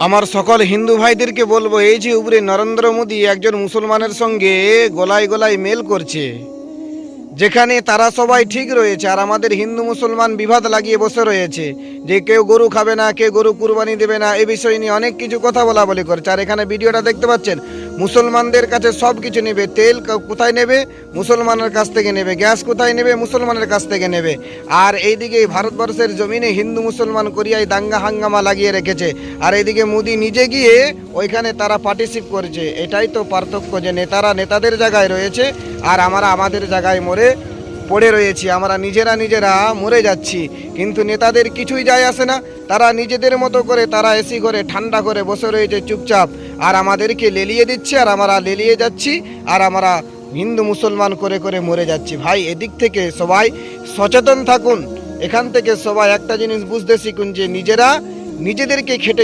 আমার সকল হিন্দু ভাইদেরকে বলবো, এই যে উপরে নরেন্দ্র মোদী একজন মুসলমানের সঙ্গে গলায় গলায় মেল করছে, যেখানে তারা সবাই ঠিক রয়েছে আর আমাদের হিন্দু মুসলমান বিবাদ লাগিয়ে বসে রয়েছে যে কেউ গরু খাবে না, কেউ গরু কুরবানি দেবে না, এই বিষয় নিয়ে অনেক কিছু কথা বলা বলি করছে। আর এখানে ভিডিওটা দেখতে পাচ্ছেন, মুসলমানদের কাছে সব কিছু নেবে। তেল কোথায় নেবে? মুসলমানের কাছ থেকে নেবে। গ্যাস কোথায় নেবে? মুসলমানের কাছ থেকে নেবে। আর এইদিকে ভারতবর্ষের জমিনে হিন্দু মুসলমান করিয়ায় দাঙ্গা হাঙ্গামা লাগিয়ে রেখেছে, আর এইদিকে মোদি নিজে গিয়ে ওইখানে তারা পার্টিসিপেট করেছে। এটাই তো পার্থক্য, যে নেতারা নেতাদের জায়গায় রয়েছে আর আমরা আমাদের জায়গায় পড়ে রয়েছি। আমরা নিজেরা মরে যাচ্ছি, কিন্তু নেতাদের কিছুই যায় আসে না। তারা নিজেদের মতো করে তারা এসি করে ঠান্ডা করে বসে রয়েছে চুপচাপ, আর আমাদেরকে লেলিয়ে দিচ্ছে, আর আমরা লেলিয়ে যাচ্ছি, আর আমরা হিন্দু মুসলমান করে করে মরে যাচ্ছি। ভাই, এদিক থেকে সবাই সচেতন থাকুন। এখান থেকে সবাই একটা জিনিস বুঝতে শিখুন, যে নিজেদেরকে খেটে